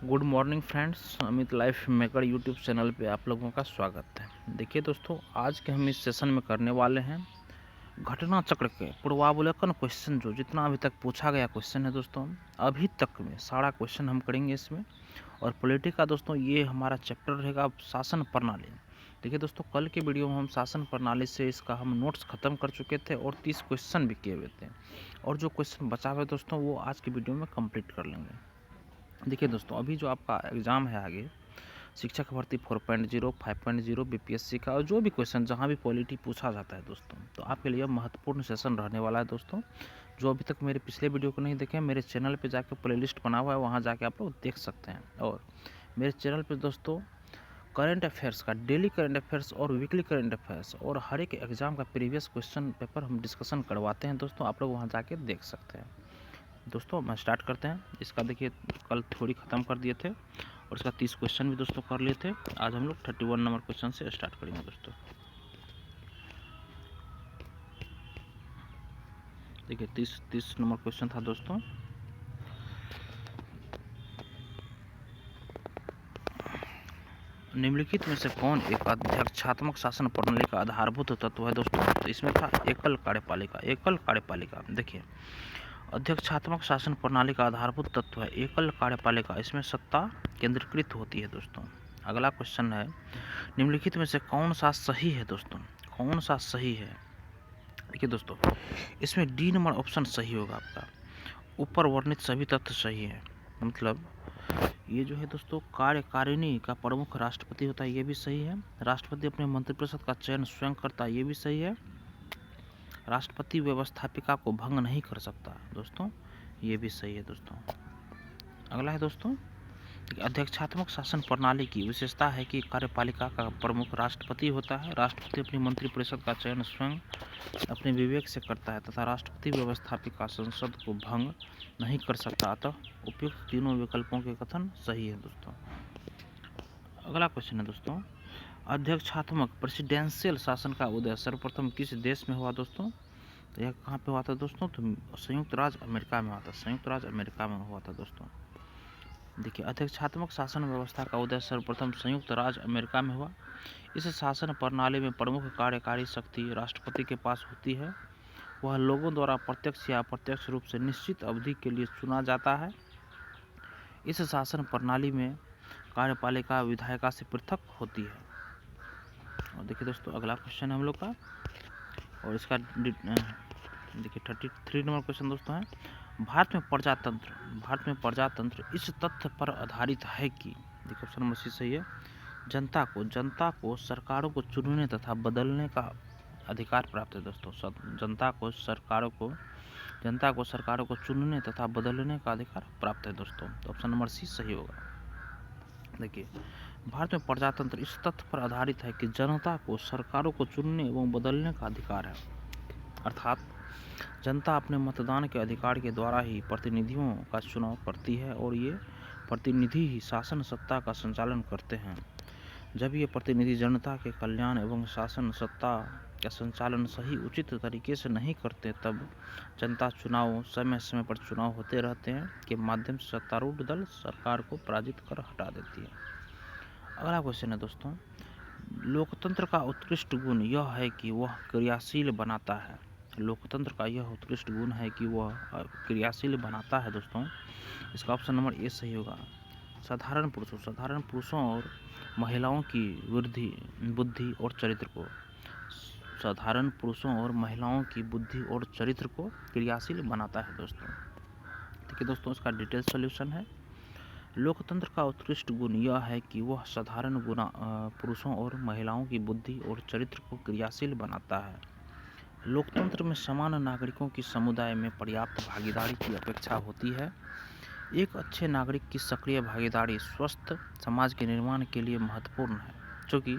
Good morning friends, Amit life maker YouTube channel पे आप लोगों का स्वागत है। देखिए दोस्तों, आज के हम इस सेशन में करने वाले हैं घटना चक्र के पूर्वावलोकन क्वेश्चन। जो जितना अभी तक पूछा गया क्वेश्चन है दोस्तों, अभी तक में सारा क्वेश्चन हम करेंगे इसमें। और पॉलिटी का दोस्तों ये हमारा चैप्टर रहेगा शासन प्रणाली। देखिए दोस्तों, कल के वीडियो में हम शासन प्रणाली से इसका हम नोट्स ख़त्म कर चुके थे और 30 क्वेश्चन भी किए हुए थे। और जो क्वेश्चन बचा हुआ है दोस्तों, वो आज की वीडियो में कंप्लीट कर लेंगे। देखिए दोस्तों, अभी जो आपका एग्ज़ाम है आगे, शिक्षक भर्ती 4.0, 5.0, बीपीएससी का, और जो भी क्वेश्चन जहाँ भी पॉलिटी पूछा जाता है दोस्तों, तो आपके लिए महत्वपूर्ण सेशन रहने वाला है दोस्तों। जो अभी तक मेरे पिछले वीडियो को नहीं देखे, मेरे चैनल पे जाके प्लेलिस्ट बना हुआ है, वहाँ जाके आप लोग देख सकते हैं। और मेरे चैनल पे दोस्तों करंट अफेयर्स का, डेली करंट अफेयर्स और वीकली करंट अफेयर्स और हर एक एग्ज़ाम का प्रीवियस क्वेश्चन पेपर हम डिस्कशन करवाते हैं दोस्तों। आप लोग वहाँ जाके देख सकते हैं दोस्तों। मैं स्टार्ट करते हैं इसका। देखिए, कल थ्योरी ख़त्म कर दिए थे और इसका 30 क्वेश्चन भी दोस्तों कर लिए थे। आज हम लोग 31 नंबर क्वेश्चन से स्टार्ट करेंगे दोस्तों। देखिए, 30 नंबर क्वेश्चन था दोस्तों। निम्नलिखित में से कौन एक अध्यक्षात्मक शासन प्रणाली का आधारभूत तत्व है दोस्तों? तो इसमें था एकल कार्यपालिका। एकल कार्यपालिका, देखिए, अध्यक्षात्मक शासन प्रणाली का आधारभूत तत्व है एकल कार्यपालिका। इसमें सत्ता केंद्रीकृत होती है दोस्तों। अगला क्वेश्चन है, निम्नलिखित में से कौन सा सही है दोस्तों? कौन सा सही है? देखिए दोस्तों, इसमें डी नंबर ऑप्शन सही होगा आपका। ऊपर वर्णित सभी तथ्य सही है। मतलब ये जो है दोस्तों, कार्यकारिणी का प्रमुख राष्ट्रपति होता है, ये भी सही है। राष्ट्रपति अपने मंत्रिपरिषद का चयन स्वयं करता है, ये भी सही है। राष्ट्रपति व्यवस्थापिका को भंग नहीं कर सकता दोस्तों, ये भी सही है दोस्तों। अगला है दोस्तों, अध्यक्षात्मक शासन प्रणाली की विशेषता है कि कार्यपालिका का प्रमुख राष्ट्रपति होता है। राष्ट्रपति अपनी मंत्रिपरिषद का चयन स्वयं अपने विवेक से करता है तथा राष्ट्रपति व्यवस्थापिका संसद को भंग नहीं कर सकता। अतः उपयुक्त तीनों विकल्पों के कथन सही है दोस्तों। अगला क्वेश्चन है दोस्तों, अध्यक्षात्मक प्रेसिडेंशियल शासन का उदय सर्वप्रथम किस देश में हुआ दोस्तों? तो यह कहाँ पे हुआ था दोस्तों? तो संयुक्त राज्य अमेरिका में हुआ था। संयुक्त राज्य अमेरिका में हुआ था दोस्तों। देखिए, अध्यक्षात्मक शासन व्यवस्था का उदय सर्वप्रथम संयुक्त राज्य अमेरिका में हुआ। इस शासन प्रणाली में प्रमुख कार्यकारी शक्ति राष्ट्रपति के पास होती है। वह लोगों द्वारा प्रत्यक्ष या अप्रत्यक्ष रूप से निश्चित अवधि के लिए चुना जाता है। इस शासन प्रणाली में कार्यपालिका विधायिका से पृथक होती है। और देखिए दोस्तों, अगला क्वेश्चन है हम लोग का, और इसका देखिए 33 नंबर क्वेश्चन दोस्तों है, भारत में प्रजातंत्र इस तथ्य पर आधारित है कि, देखिए ऑप्शन नंबर सी सही है, जनता को सरकारों को चुनने तथा बदलने का अधिकार प्राप्त है दोस्तों। जनता को सरकारों को चुनने तथा बदलने का अधिकार प्राप्त है दोस्तों। तो ऑप्शन नंबर सी सही होगा। देखिए, भारत में प्रजातंत्र इस तथ्य पर आधारित है कि जनता को सरकारों को चुनने एवं बदलने का अधिकार है। अर्थात जनता अपने मतदान के अधिकार के द्वारा ही प्रतिनिधियों का चुनाव करती है और ये प्रतिनिधि ही शासन सत्ता का संचालन करते हैं। जब ये प्रतिनिधि जनता के कल्याण एवं शासन सत्ता का संचालन सही उचित तरीके से नहीं करते, तब जनता समय समय पर चुनाव होते रहते हैं के माध्यम से सत्तारूढ़ दल सरकार को पराजित कर हटा देती है। अगला क्वेश्चन है दोस्तों, लोकतंत्र का उत्कृष्ट गुण यह है कि वह क्रियाशील बनाता है। लोकतंत्र का यह उत्कृष्ट गुण है कि वह क्रियाशील बनाता है दोस्तों। इसका ऑप्शन नंबर ए सही होगा। साधारण पुरुषों और महिलाओं की बुद्धि और चरित्र को, साधारण पुरुषों और महिलाओं की बुद्धि और चरित्र को क्रियाशील बनाता है दोस्तों। देखिए दोस्तों, इसका डिटेल सॉल्यूशन है, लोकतंत्र का उत्कृष्ट गुण यह है कि वह साधारण पुरुषों और महिलाओं की बुद्धि और चरित्र को क्रियाशील बनाता है। लोकतंत्र में समान नागरिकों की समुदाय में पर्याप्त भागीदारी की अपेक्षा होती है। एक अच्छे नागरिक की सक्रिय भागीदारी स्वस्थ समाज के निर्माण के लिए महत्वपूर्ण है, क्योंकि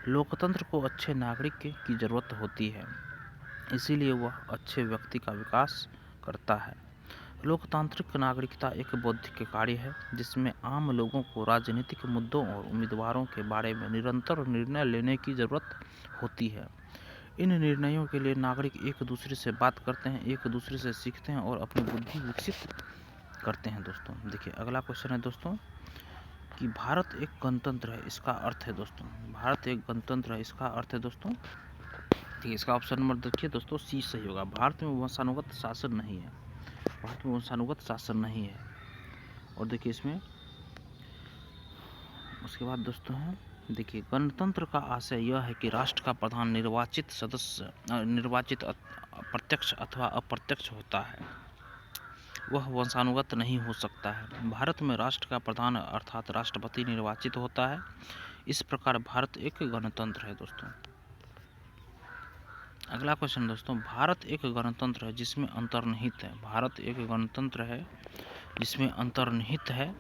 लोकतंत्र को अच्छे नागरिक की जरूरत होती है, इसीलिए वह अच्छे व्यक्ति का विकास करता है। लोकतांत्रिक नागरिकता एक बौद्धिक कार्य है जिसमें आम लोगों को राजनीतिक मुद्दों और उम्मीदवारों के बारे में निरंतर निर्णय लेने की जरूरत होती है। इन निर्णयों के लिए नागरिक एक दूसरे से बात करते हैं, एक दूसरे से सीखते हैं और अपनी बुद्धि विकसित करते हैं दोस्तों। देखिए अगला क्वेश्चन है दोस्तों कि भारत एक गणतंत्र है, इसका अर्थ है दोस्तों, भारत एक गणतंत्र है, इसका अर्थ है दोस्तों। ठीक है, इसका ऑप्शन नंबर देखिए दोस्तों सी सही होगा। भारत में वंशानुगत शासन नहीं है, भारत में वंशानुगत शासन नहीं है। और देखिए इसमें उसके बाद दोस्तों है, देखिए गणतंत्र का आशय यह है कि राष्ट्र का प्रधान निर्वाचित सदस्य निर्वाचित प्रत्यक्ष अथवा अप्रत्यक्ष होता है, वह वंशानुगत नहीं हो सकता है। भारत में राष्ट्र का प्रधान अर्थात राष्ट्रपति निर्वाचित होता है। इस प्रकार भारत एक गणतंत्र है दोस्तों। अगला क्वेश्चन दोस्तों, भारत एक गणतंत्र है जिसमें अंतर्निहित है, भारत एक गणतंत्र है जिसमें अंतर्निहित है।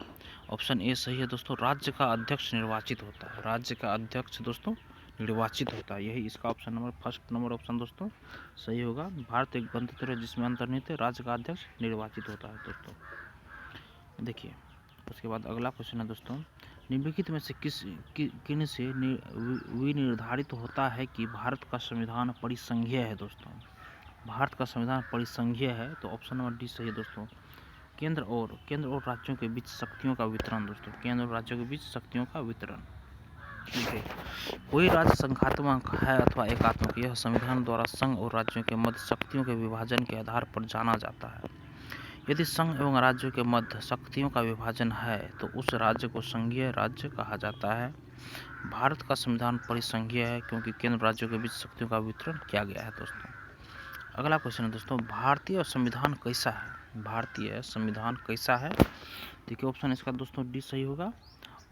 ऑप्शन ए सही है दोस्तों, राज्य का अध्यक्ष निर्वाचित होता है, राज्य का अध्यक्ष दोस्तों निर्वाचित होता है। यही इसका option number first number option दोस्तों सही होगा। भारत एक गणतंत्र है जिसमें अंतर्निहित है, राज्य का अध्यक्ष निर्वाचित होता है दोस्तों। देखिए उसके बाद अगला क्वेश्चन है दोस्तों, निम्नलिखित में से किन से विनिर्धारित होता है कि भारत का संविधान परिसंघीय है दोस्तों। भारत का संविधान परिसंघीय है, तो ऑप्शन नंबर डी सही है दोस्तों। केंद्र और राज्यों के बीच शक्तियों का वितरण दोस्तों, केंद्र और राज्यों के बीच शक्तियों का वितरण। देखिए कोई राज्य संघात्मक है अथवा एकात्मक, यह संविधान द्वारा संघ और राज्यों के मध्य शक्तियों के विभाजन के आधार पर जाना जाता है। यदि संघ एवं राज्यों के मध्य शक्तियों का विभाजन है तो उस राज्य को संघीय राज्य कहा जाता है। भारत का संविधान परिसंघीय है क्योंकि केंद्र राज्यों के बीच शक्तियों का वितरण किया गया है दोस्तों। अगला क्वेश्चन है दोस्तों, भारतीय संविधान कैसा है, भारतीय संविधान कैसा है। देखिए ऑप्शन इसका दोस्तों डी सही होगा,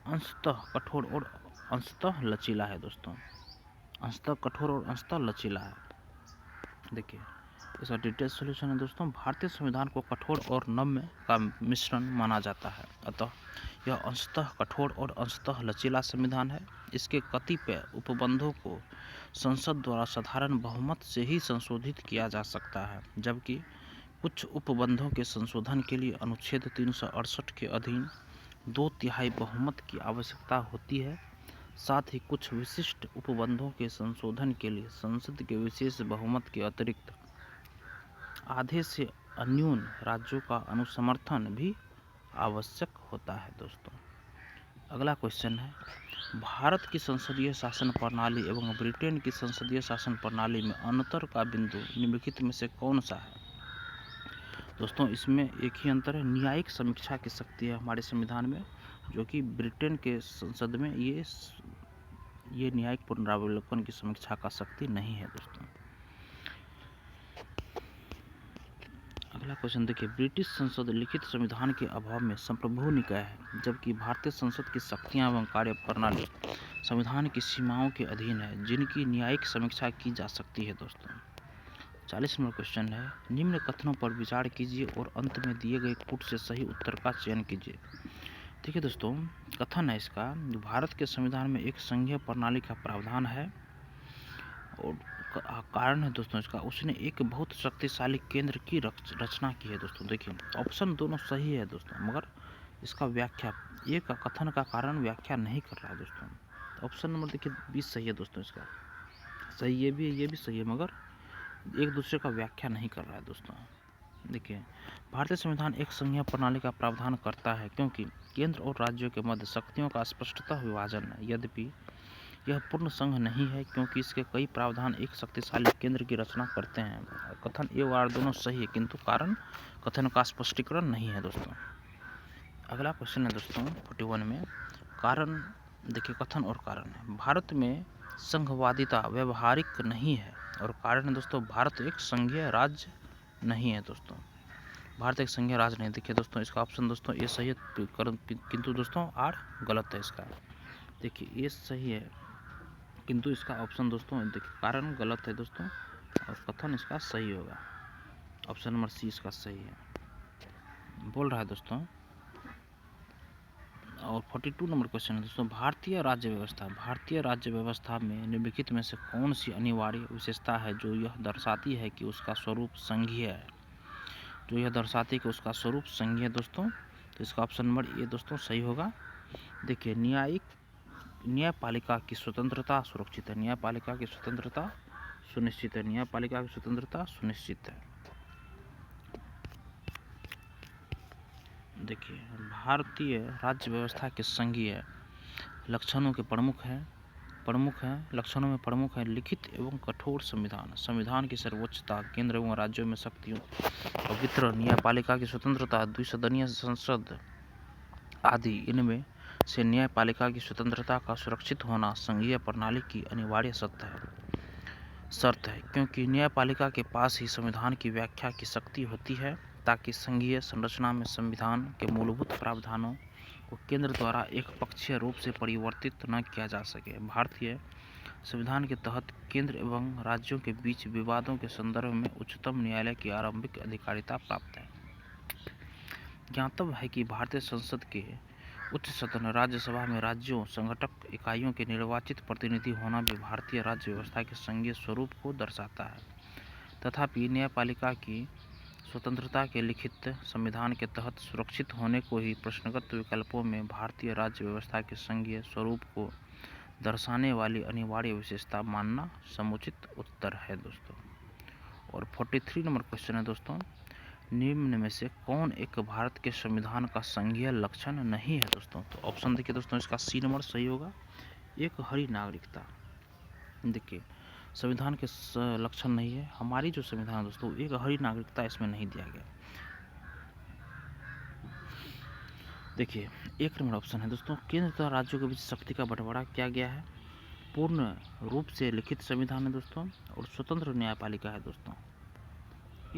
अंशतः कठोर और अंशतः लचीला है दोस्तों, अंशतः कठोर और अंशतः लचीला है। देखिए इसका डिटेल सॉल्यूशन है दोस्तों, भारतीय संविधान को कठोर और नम्य का मिश्रण माना जाता है, अतः यह अंशतः कठोर और अंशतः लचीला संविधान है। इसके कतिपय उपबंधों को संसद द्वारा साधारण बहुमत से ही संशोधित किया जा सकता है, जबकि कुछ उपबंधों के संशोधन के लिए अनुच्छेद 368 के अधीन 2/3 बहुमत की आवश्यकता होती है। साथ ही कुछ विशिष्ट उपबंधों के संशोधन के लिए संसद के विशेष बहुमत के अतिरिक्त आधे से अन्यून राज्यों का अनुसमर्थन भी आवश्यक होता है दोस्तों। अगला क्वेश्चन है, भारत की संसदीय शासन प्रणाली एवं ब्रिटेन की संसदीय शासन प्रणाली में अंतर का बिंदु निम्नलिखित में से कौन सा है दोस्तों। इसमें एक ही अंतर है, न्यायिक समीक्षा की शक्ति है हमारे संविधान में, जो कि ब्रिटेन के संसद में ये न्यायिक पुनरावलोकन की समीक्षा का शक्ति नहीं है दोस्तों। अगला क्वेश्चन देखिए, ब्रिटिश संसद लिखित संविधान के अभाव में संप्रभु निकाय है, जबकि भारतीय संसद की शक्तियां एवं कार्य प्रणाली संविधान की सीमाओं के अधीन है, जिनकी न्यायिक समीक्षा की जा सकती है दोस्तों। 40 नंबर क्वेश्चन है, निम्न कथनों पर विचार कीजिए और अंत में दिए गए कूट से सही उत्तर का चयन कीजिए। देखिए दोस्तों कथन है इसका, भारत के संविधान में एक संघीय प्रणाली का प्रावधान है और कारण है दोस्तों इसका, उसने एक बहुत शक्तिशाली केंद्र की रचना की है दोस्तों। देखिए ऑप्शन दोनों सही है दोस्तों, मगर इसका व्याख्या एक कथन का कारण व्याख्या नहीं कर रहा है दोस्तों। ऑप्शन नंबर देखिए 20 सही है दोस्तों, इसका सही ये भी सही है, मगर एक दूसरे का व्याख्या नहीं कर रहा है दोस्तों। देखिए भारतीय संविधान एक संघीय प्रणाली का प्रावधान करता है क्योंकि केंद्र और राज्यों के मध्य शक्तियों का स्पष्टतः विभाजन है। यद्यपि यह पूर्ण संघ नहीं है क्योंकि इसके कई प्रावधान एक शक्तिशाली केंद्र की रचना करते हैं। कथन ए और दोनों सही है किंतु कारण कथन का स्पष्टीकरण नहीं है दोस्तों। अगला क्वेश्चन है दोस्तों 41 में, कारण देखिए कथन और कारण है, भारत में संघवादिता व्यवहारिक नहीं है और कारण है दोस्तों, भारत एक संघीय राज्य नहीं है दोस्तों, भारत एक संघीय राज्य नहीं। देखिए दोस्तों इसका ऑप्शन दोस्तों ये सही है किंतु दोस्तों आर गलत है इसका। देखिए ये सही है किंतु इसका ऑप्शन दोस्तों देखिए कारण गलत है दोस्तों और कथन इसका सही होगा। ऑप्शन नंबर सी इसका सही है बोल रहा है दोस्तों। और 42 नंबर क्वेश्चन है दोस्तों, भारतीय राज्य व्यवस्था में निम्नलिखित में से कौन सी अनिवार्य विशेषता है जो यह दर्शाती है कि उसका स्वरूप संघीय है, जो यह दर्शाती है कि उसका स्वरूप संघीय है दोस्तों। तो इसका ऑप्शन नंबर ए दोस्तों सही होगा। देखिए न्यायपालिका की स्वतंत्रता सुरक्षित है, न्यायपालिका की स्वतंत्रता सुनिश्चित है, न्यायपालिका की स्वतंत्रता सुनिश्चित है। देखिए, भारतीय राज्य व्यवस्था के संघीय लक्षणों के प्रमुख हैं लक्षणों में प्रमुख है लिखित एवं कठोर संविधान, संविधान की सर्वोच्चता, केंद्र एवं राज्यों में शक्तियों का वितरण, न्यायपालिका की स्वतंत्रता, द्विसदनीय संसद आदि। इनमें से न्यायपालिका की स्वतंत्रता का सुरक्षित होना संघीय प्रणाली की अनिवार्य शर्त है, क्योंकि न्यायपालिका के पास ही संविधान की व्याख्या की शक्ति होती है, ताकि संघीय संरचना में संविधान के मूलभूत प्रावधानों को केंद्र द्वारा एकपक्षीय रूप से परिवर्तित न किया जा सके। भारतीय संविधान के तहत केंद्र एवं राज्यों के बीच विवादों के संदर्भ में उच्चतम न्यायालय की आरंभिक अधिकारिता प्राप्त है। ज्ञातव्य है कि भारतीय संसद के उच्च सदन राज्यसभा में राज्यों संघटक इकाइयों के निर्वाचित प्रतिनिधि होना भी भारतीय राज्य व्यवस्था के संघीय स्वरूप को दर्शाता है। तथापि न्यायपालिका की स्वतंत्रता के लिखित संविधान के तहत सुरक्षित होने को ही प्रश्नगत विकल्पों में भारतीय राज्य व्यवस्था के संघीय स्वरूप को दर्शाने वाली अनिवार्य विशेषता मानना समुचित उत्तर है दोस्तों। और 43 नंबर क्वेश्चन है दोस्तों, निम्न में से कौन एक भारत के संविधान का संघीय लक्षण नहीं है दोस्तों? तो ऑप्शन देखिए दोस्तों, इसका सी नंबर सही होगा, एक हरी नागरिकता। देखिए, संविधान के लक्षण नहीं है, हमारी जो संविधान है दोस्तों, एक हरी नागरिकता इसमें नहीं दिया गया। देखिए, एक नंबर ऑप्शन है दोस्तों, केंद्र तथा राज्यों के बीच शक्ति का बंटवारा किया गया है, पूर्ण रूप से लिखित संविधान है दोस्तों, और स्वतंत्र न्यायपालिका है दोस्तों।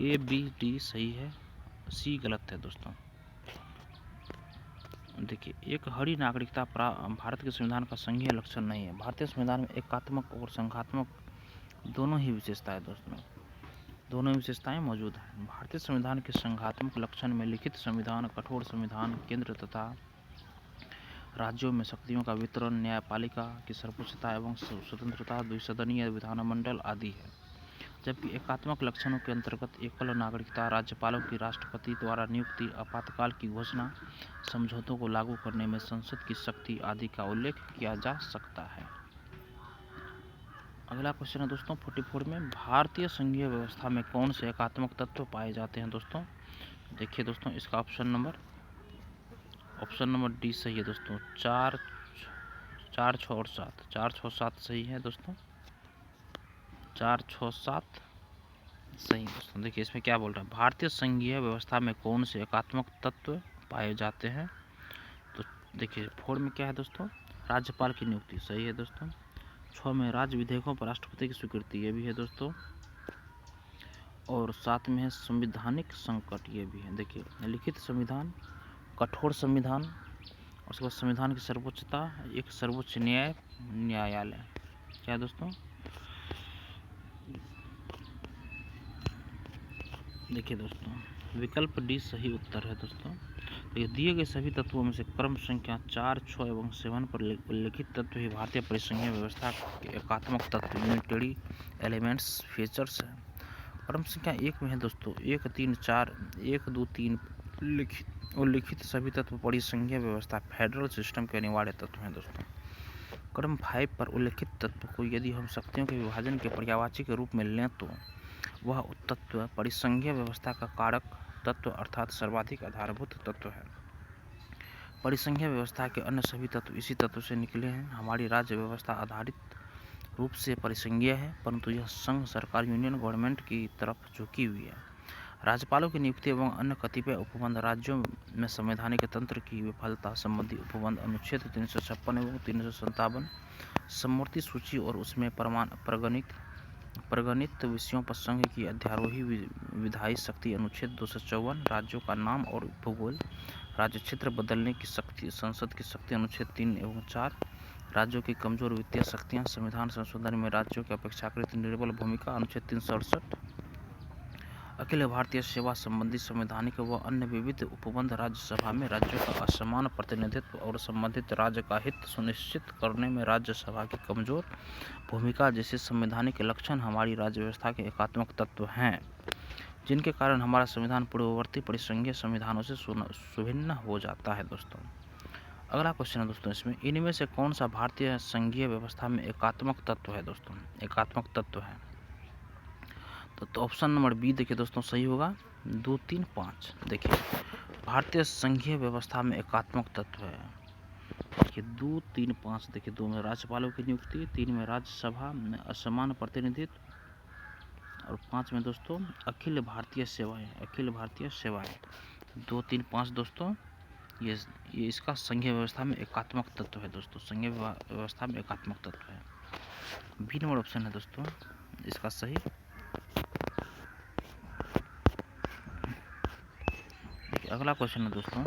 ए बी डी सही है, सी गलत है दोस्तों। देखिए, एक हरी नागरिकता भारत के संविधान का संघीय लक्षण नहीं है। भारतीय संविधान में एकात्मक और संघात्मक दोनों ही विशेषताएं दोस्तों, दोनों विशेषताएं मौजूद हैं। भारतीय संविधान के संघात्मक लक्षण में लिखित संविधान, कठोर संविधान, केंद्र तथा राज्यों में शक्तियों का वितरण, न्यायपालिका की सर्वोच्चता एवं स्वतंत्रता, द्विसदनीय विधानमंडल आदि है। जबकि एकात्मक लक्षणों के अंतर्गत एकल नागरिकता, राज्यपालों की राष्ट्रपति द्वारा नियुक्ति, आपातकाल की घोषणा, समझौतों को लागू करने में संसद की शक्ति आदि का उल्लेख किया जा सकता है। अगला क्वेश्चन है दोस्तों 44 में, भारतीय संघीय व्यवस्था में कौन से एकात्मक तत्व पाए जाते हैं दोस्तों? देखिए दोस्तों, इसका ऑप्शन नंबर डी सही है दोस्तों। 4, 6 और 7, 4, 6, 7 सही है दोस्तों। 4, 6, 7 सही दोस्तों। देखिए, इसमें क्या बोल रहा है, भारतीय संघीय व्यवस्था में कौन से एकात्मक तत्व पाए जाते हैं? तो देखिए, 4 में क्या है दोस्तों, राज्यपाल की नियुक्ति सही है दोस्तों। 6 में राज्य विधेयकों पर राष्ट्रपति की स्वीकृति, ये भी है दोस्तों। और 7 में है संवैधानिक संकट, ये भी है। देखिए, लिखित संविधान, कठोर संविधान, और उसके बाद संविधान की सर्वोच्चता, एक सर्वोच्च न्यायालय। क्या है दोस्तों? देखिए दोस्तों, विकल्प डी सही उत्तर है दोस्तों। तो दिए गए सभी तत्वों में से क्रम संख्या 4, 6 एवं 7 पर उल्लेखित तत्व ही भारतीय परिसंघीय व्यवस्था के एकात्मक तत्व, यूनिटरी एलिमेंट्स, फीचर्स है। क्रम संख्या 1 में है दोस्तों 1, 3, 4, 1, 2, 3 उल्लिखित सभी तत्व परिसंघीय व्यवस्था फेडरल सिस्टम के अनिवार्य तत्व हैं दोस्तों। क्रम 5 पर उल्लेखित तत्व को यदि हम शक्तियों के विभाजन के पर्यायवाची के रूप में लें तो वह तत्व परिसंघीय व्यवस्था का कारक तत्व अर्थात सर्वाधिक आधारभूत तत्व है। परिसंघीय व्यवस्था के अन्य सभी तत्व इसी तत्व से निकले हैं। हमारी राज्य व्यवस्था आधारित रूप से परिसंघीय है, परंतु यह संघ सरकार, यूनियन गवर्नमेंट की तरफ झुकी हुई है। राज्यपालों की नियुक्ति एवं अन्य कतिपय उपबंध, राज्यों में संवैधानिक तंत्र की विफलता संबंधी उपबंध, अनुच्छेद 356 एवं 357, समवर्ती सूची और उसमें प्रगणित विषयों पर संघ की अध्यारोही विधायी शक्ति, अनुच्छेद 254, राज्यों का नाम और भूगोल, राज्य क्षेत्र बदलने की शक्ति, संसद की शक्ति, अनुच्छेद 3 एवं 4, राज्यों की कमजोर वित्तीय शक्तियां, संविधान संशोधन में राज्यों की अपेक्षाकृत निर्बल भूमिका, अनुच्छेद 368, अखिल भारतीय सेवा संबंधी संवैधानिक व अन्य विविध उपबंध, राज्यसभा में राज्यों का असमान प्रतिनिधित्व और संबंधित राज्य का हित सुनिश्चित करने में राज्यसभा की कमजोर भूमिका जैसे संवैधानिक लक्षण हमारी राज्य व्यवस्था के एकात्मक तत्व हैं, जिनके कारण हमारा संविधान पूर्ववर्ती परिसंघीय संविधानों से सुभिन्न हो जाता है दोस्तों। अगला क्वेश्चन है दोस्तों, इसमें इनमें से कौन सा भारतीय संघीय व्यवस्था में एकात्मक तत्व है दोस्तों? एकात्मक तत्व है तो ऑप्शन नंबर बी देखिए दोस्तों सही होगा, 2, 3, 5। देखिए, भारतीय संघीय व्यवस्था में एकात्मक तत्व है। देखिए 2, 3, 5। देखिए 2 में राज्यपालों की नियुक्ति, 3 में राज्यसभा में असमान प्रतिनिधित्व और 5 में दोस्तों अखिल भारतीय सेवाएं। अखिल भारतीय सेवाएं 2, 3, 5 दोस्तों ये इसका संघीय व्यवस्था में एकात्मक तत्व है दोस्तों। संघीय व्यवस्था में एकात्मक तत्व है। बी नंबर ऑप्शन है दोस्तों इसका सही। अगला क्वेश्चन है दोस्तों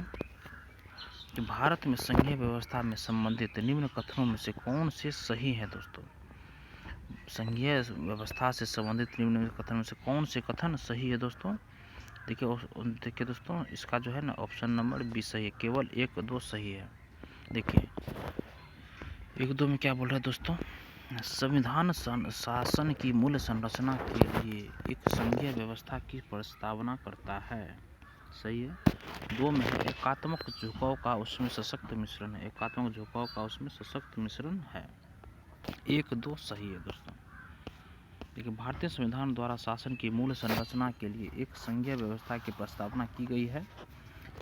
कि भारत में संघीय व्यवस्था में संबंधित निम्न कथनों में से कौन से सही है दोस्तों। संघीय व्यवस्था से संबंधित निम्न कथन में से कौन से कथन सही है दोस्तों। देखिए दोस्तों इसका जो है ना ऑप्शन नंबर बी सही है। केवल 1, 2 सही है। देखिए 1, 2 में क्या बोल रहा है दोस्तों, संविधान शासन की मूल संरचना के लिए एक संघीय व्यवस्था की प्रस्तावना करता है। सही है। 2 में है एकात्मक झुकाव का उसमें सशक्त मिश्रण है। एकात्मक झुकाव का उसमें सशक्त मिश्रण है। 1, 2 सही है दोस्तों। देखिए भारतीय संविधान द्वारा शासन की मूल संरचना के लिए एक संघीय व्यवस्था की प्रस्तावना की गई है,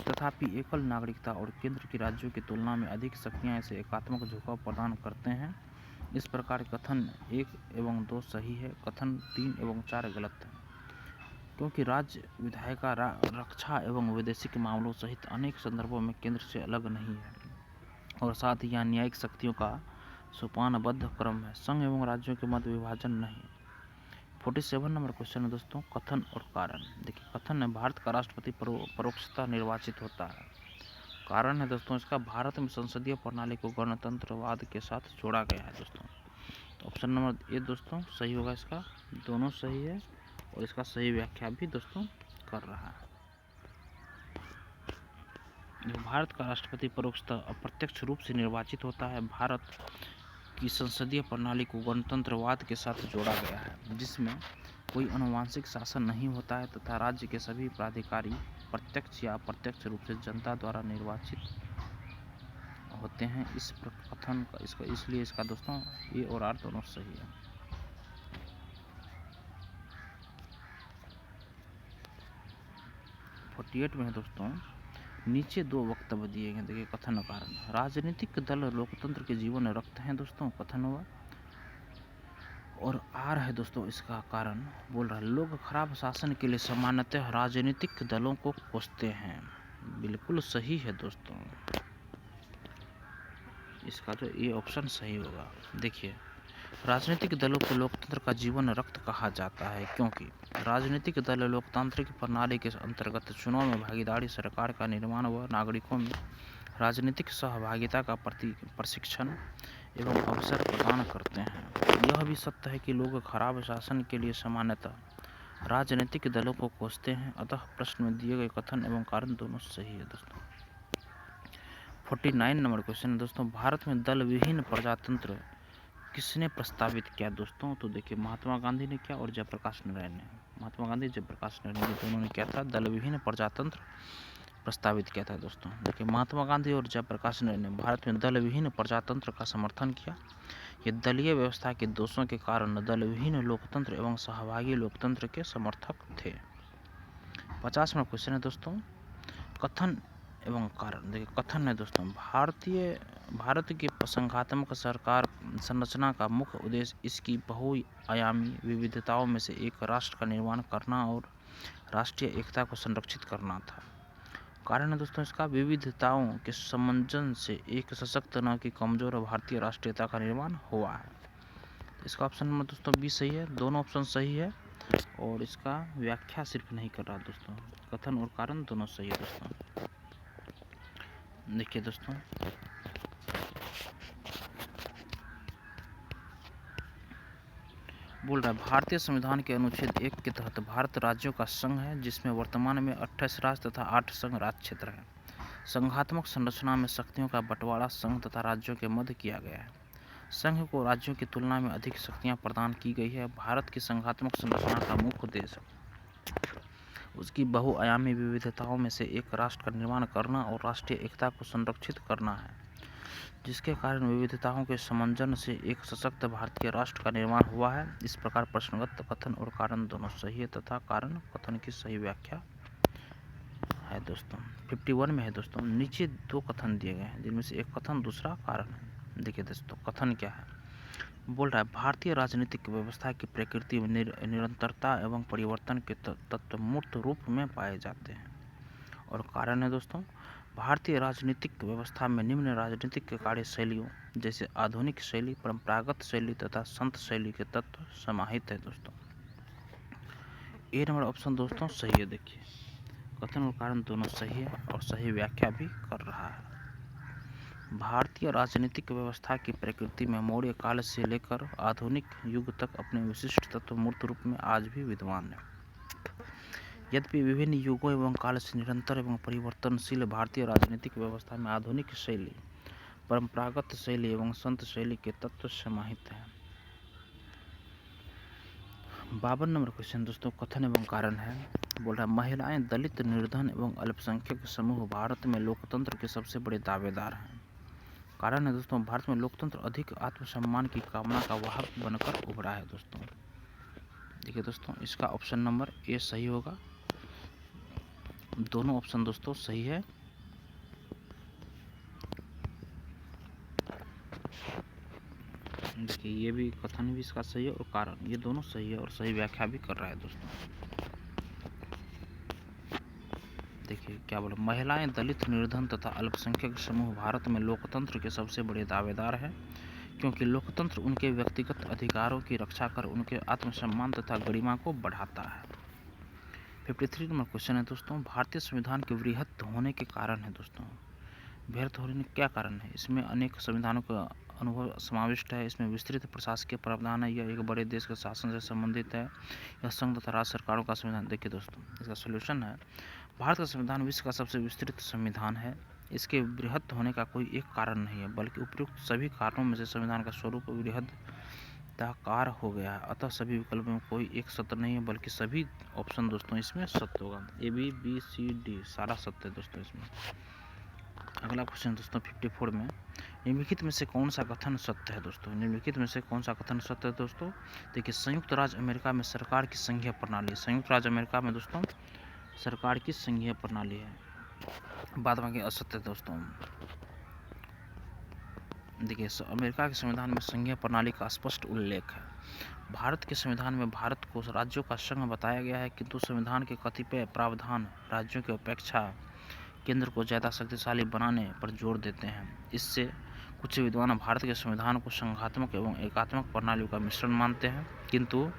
तथापि एकल नागरिकता और केंद्र की राज्यों की तुलना में अधिक शक्तियां इसे एकात्मक झुकाव प्रदान करते हैं। इस प्रकार कथन 1 एवं 2 सही है। कथन 3 एवं 4 गलत है, क्योंकि राज्य विधायिका रक्षा एवं वैदेशिक मामलों सहित अनेक संदर्भों में केंद्र से अलग नहीं है और साथ ही यहाँ न्यायिक शक्तियों का सोपानबद्ध क्रम है। संघ एवं राज्यों के मध्य विभाजन नहीं। 47 नंबर क्वेश्चन है दोस्तों कथन और कारण। देखिए कथन है भारत का राष्ट्रपति परोक्षतः निर्वाचित होता है। कारण है दोस्तों इसका भारत में संसदीय प्रणाली को गणतंत्रवाद के साथ जोड़ा गया है दोस्तों। तो ऑप्शन नंबर ए दोस्तों सही होगा। इसका दोनों सही है और इसका सही व्याख्या भी दोस्तों कर रहा है। भारत का राष्ट्रपति परोक्षतः अप्रत्यक्ष रूप से निर्वाचित होता है। भारत की संसदीय प्रणाली को गणतंत्रवाद के साथ जोड़ा गया है, जिसमें कोई आनुवंशिक शासन नहीं होता है तथा राज्य के सभी प्राधिकारी प्रत्यक्ष या अप्रत्यक्ष रूप से जनता द्वारा निर्वाचित होते हैं। इस कथन का इसलिए इसका दोस्तों ए और आर दोनों सही है। में है दोस्तों नीचे 2 वक्तव्य दिए गए। देखिए कथन कारण राजनीतिक दल लोकतंत्र के जीवन रक्त हैं दोस्तों। कथन हुआ और आर है दोस्तों इसका कारण बोल रहा है लोग खराब शासन के लिए सामान्यतः राजनीतिक दलों को कोसते हैं। बिल्कुल सही है दोस्तों। इसका जो ये ऑप्शन सही होगा। देखिए राजनीतिक दलों को लोकतंत्र का जीवन रक्त कहा जाता है, क्योंकि राजनीतिक दल लोकतांत्रिक प्रणाली के अंतर्गत चुनाव में भागीदारी, सरकार का निर्माण व नागरिकों में राजनीतिक सहभागिता का प्रशिक्षण एवं अवसर प्रदान करते हैं। यह भी सत्य है कि लोग खराब शासन के लिए सामान्यतः राजनीतिक दलों को कोसते हैं। अतः प्रश्न में दिए गए कथन एवं कारण दोनों सही है दोस्तों। 49 नंबर क्वेश्चन है दोस्तों भारत में दल विहीन प्रजातंत्र किसने प्रस्तावित किया दोस्तों। तो देखिए महात्मा गांधी ने किया और जयप्रकाश नारायण ने। महात्मा गांधी जयप्रकाश नारायण दोनों ने क्या था दल विहीन प्रजातंत्र प्रस्तावित किया था दोस्तों। देखिए महात्मा गांधी और जयप्रकाश नारायण ने भारत में दल विहीन प्रजातंत्र का समर्थन किया। ये दलीय व्यवस्था के दोषों के कारण दल विहीन लोकतंत्र एवं सहभागी लोकतंत्र के समर्थक थे। 50वां क्वेश्चन है दोस्तों कथन एवं कारण। देखिए कथन है दोस्तों भारत की संघात्मक सरकार संरचना का मुख्य उद्देश्य इसकी बहुआयामी विविधताओं में से एक राष्ट्र का निर्माण करना और राष्ट्रीय एकता को संरक्षित करना था। कारण है दोस्तों इसका विविधताओं के सम्मिलन से एक सशक्त न कि कमजोर भारतीय राष्ट्रीयता का निर्माण हुआ है। इसका ऑप्शन नंबर दोस्तों बी सही है। दोनों ऑप्शन सही है और इसका व्याख्या सिर्फ नहीं कर रहा दोस्तों। कथन और कारण दोनों सही है दोस्तों। देखिए दोस्तों बोल रहा है भारतीय संविधान के अनुच्छेद 1 के तहत भारत राज्यों का संघ है, जिसमें वर्तमान में 28 राज्य तथा 8 संघ राज्य क्षेत्र हैं। संघात्मक संरचना में शक्तियों का बंटवारा संघ तथा राज्यों के मध्य किया गया है। संघ को राज्यों की तुलना में अधिक शक्तियां प्रदान की गई है। भारत की संघात्मक संरचना का मुख्य उद्देश्य उसकी बहुआयामी विविधताओं में से एक राष्ट्र का निर्माण करना और राष्ट्रीय एकता को संरक्षित करना है, जिसके कारण विविधताओं के सम्मिलन से एक सशक्त भारतीय राष्ट्र का निर्माण हुआ है। इस प्रकार प्रश्नगत कथन और कारण दोनों सही है तथा कारण कथन की सही व्याख्या है। है दोस्तों 51 में है दोस्तों, नीचे दो कथन दिए गए हैं जिनमें से एक कथन दूसरा कारण है। देखिए दोस्तों कथन क्या है, बोल रहा है भारतीय राजनीतिक व्यवस्था की प्रकृति में निरंतरता एवं परिवर्तन के तत्व मूर्त रूप में पाए जाते हैं। और कारण है दोस्तों, भारतीय राजनीतिक व्यवस्था में निम्न राजनीतिक कार्य शैलियों जैसे आधुनिक शैली, परंपरागत शैली तथा संत शैली के तत्व समाहित है दोस्तों। ए नंबर ऑप्शन दोस्तों सही है। देखिए कथन और कारण दोनों सही है और सही व्याख्या भी कर रहा है। भारतीय राजनीतिक व्यवस्था की प्रकृति में मौर्य काल से लेकर आधुनिक युग तक अपने विशिष्ट तत्व मूर्त रूप में आज भी विद्यमान है। यद्यपि विभिन्न युगों एवं काल से निरंतर एवं परिवर्तनशील भारतीय राजनीतिक व्यवस्था में आधुनिक शैली, परंपरागत शैली एवं संत शैली के तत्व समाहित हैं। 52 नंबर क्वेश्चन दोस्तों कथन एवं कारण है, बोल रहा है महिलाएं, दलित, निर्धन एवं अल्पसंख्यक समूह भारत में लोकतंत्र के सबसे बड़े दावेदार हैं। कारण है दोस्तों, भारत में लोकतंत्र अधिक आत्मसम्मान की कामना का वाहक बनकर उभरा है दोस्तों। देखिए दोस्तों इसका ऑप्शन नंबर ए सही होगा। दोनों ऑप्शन दोस्तों सही है। देखिए ये भी कथन भी इसका सही है और कारण, ये दोनों सही है और सही व्याख्या भी कर रहा है दोस्तों। देखिए क्या बोला, महिलाएं, दलित, निर्धन तथा अल्पसंख्यक समूह भारत में लोकतंत्र के सबसे बड़े दावेदार हैं, क्योंकि लोकतंत्र उनके व्यक्तिगत अधिकारों की रक्षा कर उनके आत्मसम्मान तथा गरिमा को बढ़ाता है। 53 नंबर क्वेश्चन है दोस्तों, भारतीय संविधान के वृहत्त होने के कारण है दोस्तों। वृहत्त होने के क्या कारण है, इसमें अनेक संविधानों का अनुभव समाविष्ट है, इसमें विस्तृत प्रशासकीय प्रावधान है, यह एक बड़े देश के शासन से संबंधित है, यह संघ तथा राज्य सरकारों का संविधान। देखिए दोस्तों इसका सोल्यूशन है, भारत का संविधान विश्व का सबसे विस्तृत संविधान है, इसके बृहत्त होने का कोई एक कारण नहीं है, बल्कि उपयुक्त सभी कारणों में से संविधान का स्वरूप बृहदाकार हो गया है, अतः सभी विकल्पों में कोई एक सत्य नहीं है, बल्कि सभी ऑप्शन दोस्तों इसमें सत्य होगा। ए बी सी डी सारा सत्य है दोस्तों इसमें। अगला क्वेश्चन दोस्तों 54 में, निम्नलिखित में से कौन सा कथन सत्य है दोस्तों। निम्नलिखित में से कौन सा कथन सत्य है दोस्तों। देखिए संयुक्त राज्य अमेरिका में सरकार की संघीय प्रणाली, संयुक्त राज्य अमेरिका में दोस्तों सरकार की संघीय प्रणाली है, बाद में असत्य दोस्तों। देखिए अमेरिका के संविधान में संघीय प्रणाली का स्पष्ट उल्लेख है। भारत के संविधान में भारत को राज्यों का संघ बताया गया है, किंतु संविधान के कतिपय प्रावधान राज्यों की अपेक्षा केंद्र को ज़्यादा शक्तिशाली बनाने पर जोर देते हैं। इससे कुछ विद्वान भारत के संविधान को संघात्मक एवं एकात्मक प्रणालियों का मिश्रण मानते हैं, किंतु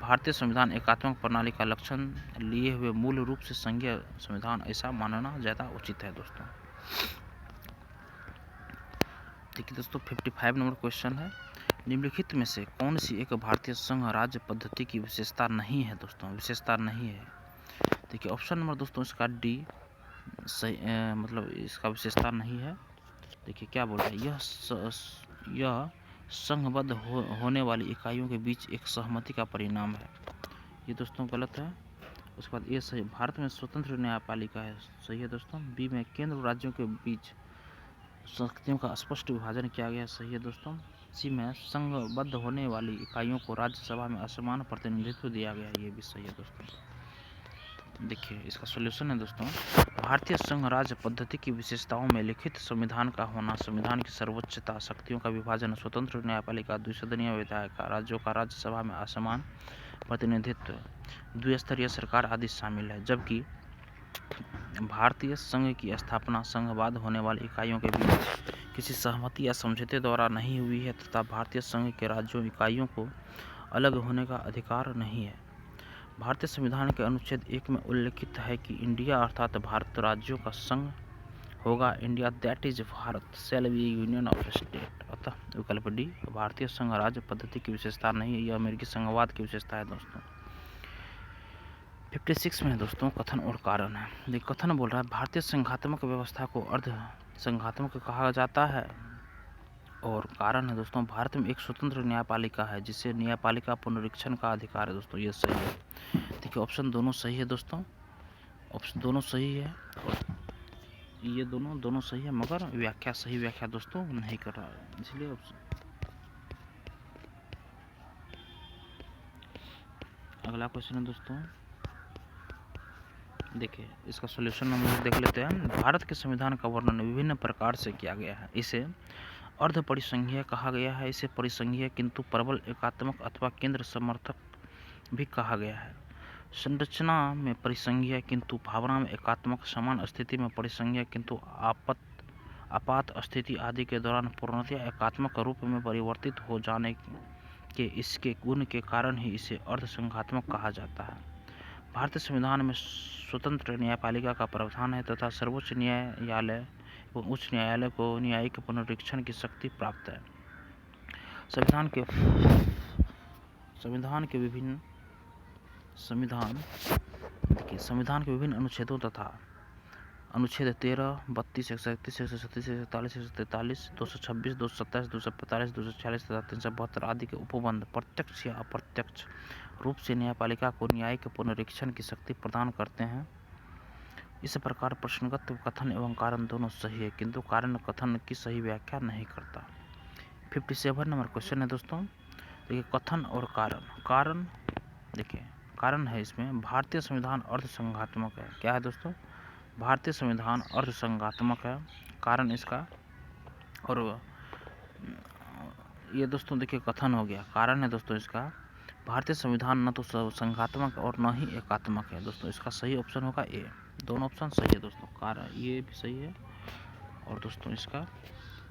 भारतीय संविधान एकात्मक प्रणाली का लक्षण लिए हुए मूल रूप से संघीय संविधान ऐसा मानना ज़्यादा उचित है दोस्तों। देखिए दोस्तों 55 नंबर क्वेश्चन है, निम्नलिखित में से कौन सी एक भारतीय संघ राज्य पद्धति की विशेषता नहीं है दोस्तों। विशेषता नहीं है, देखिए ऑप्शन नंबर दोस्तों इसका डी सही, मतलब इसका विशेषता नहीं है। देखिए क्या बोल रहा है, यह संघबद्ध होने वाली इकाइयों के बीच एक सहमति का परिणाम है, ये दोस्तों गलत है। उसके बाद ये सही, भारत में स्वतंत्र न्यायपालिका है, सही है दोस्तों। बी में केंद्र और राज्यों के बीच शक्तियों का स्पष्ट विभाजन किया गया, सही है दोस्तों। सी में संघबद्ध होने वाली इकाइयों को राज्यसभा में असमान प्रतिनिधित्व दिया गया, ये भी सही है दोस्तों। देखिए इसका सॉल्यूशन है दोस्तों, भारतीय संघ राज्य पद्धति की विशेषताओं में लिखित संविधान का होना, संविधान की सर्वोच्चता, शक्तियों का विभाजन, स्वतंत्र न्यायपालिका, द्विसदनीय विधायिका, राज्यों का राज्यसभा में असमान प्रतिनिधित्व, द्विस्तरीय सरकार आदि शामिल है। जबकि भारतीय संघ की स्थापना संघवाद होने वाली इकाइयों के बीच किसी सहमति या समझौते द्वारा नहीं हुई है तथा भारतीय संघ के राज्यों इकाइयों को अलग होने का अधिकार नहीं है। भारतीय संविधान के अनुच्छेद 1 में उल्लिखित है कि इंडिया अर्थात भारत राज्यों का संघ होगा। India that is Bharat shall be union of state, अतः विकल्प डी भारतीय संघ राज्य पद्धति की विशेषता नहीं है, यह अमेरिकी संघवाद की विशेषता है दोस्तों। 56 में दोस्तों कथन और कारण है। देखिए कथन बोल रहा है, भारतीय संघात्मक व्यवस्था को अर्ध संघात्मक कहा जाता है, और कारण है दोस्तों, भारत में एक स्वतंत्र न्यायपालिका है जिसे न्यायपालिका पुनरीक्षण का अधिकार है दोस्तों, ये सही है। देखिए ऑप्शन दोनों सही है दोस्तों, ऑप्शन दोनों सही है और ये दोनों सही है, मगर व्याख्या सही व्याख्या दोस्तों नहीं कर रहा है, इसलिए ऑप्शन। अगला क्वेश्चन है दोस्तों देखिए इसका सॉल्यूशन हम लोग देख लेते हैं। भारत के संविधान का वर्णन विभिन्न प्रकार से किया गया है। इसे अर्ध परिसंघीय कहा गया है, इसे परिसंघीय किंतु प्रबल एकात्मक अथवा केंद्र समर्थक भी कहा गया है। संरचना में परिसंघीय किंतु भावना में एकात्मक, समान स्थिति में परिसंघीय किंतु आपात स्थिति आदि के दौरान पूर्णतया एकात्मक रूप में परिवर्तित हो जाने के इसके गुण के कारण ही इसे अर्धसंघात्मक कहा जाता है। भारतीय संविधान में स्वतंत्र न्यायपालिका का प्रावधान है तथा सर्वोच्च न्यायालय एवं उच्च न्यायालय को न्यायिक पुनरीक्षण की शक्ति प्राप्त है। संविधान के विभिन्न अनुच्छेदों तथा अनुच्छेद 13, 32, 131, 137, 141, 143, 226, 227, 245, 246 तथा 372 आदि के उपबंध प्रत्यक्ष या अप्रत्यक्ष रूप से न्यायपालिका को न्यायिक पुनरीक्षण की शक्ति प्रदान करते हैं। इस प्रकार प्रश्नगत कथन एवं कारण दोनों सही है, किंतु कारण कथन की सही व्याख्या नहीं करता। 57 नंबर क्वेश्चन है दोस्तों। देखिए कथन और कारण देखिए कारण है इसमें भारतीय संविधान अर्धसंघात्मक है। क्या है दोस्तों? भारतीय संविधान अर्धसंघात्मक है। कारण इसका, और ये दोस्तों देखिए कथन हो गया। कारण है दोस्तों इसका, भारतीय संविधान न तो संघात्मक और न ही एकात्मक है। दोस्तों इसका सही ऑप्शन होगा ए। दोनों ऑप्शन सही है दोस्तों। कारण ये भी सही है, और दोस्तों इसका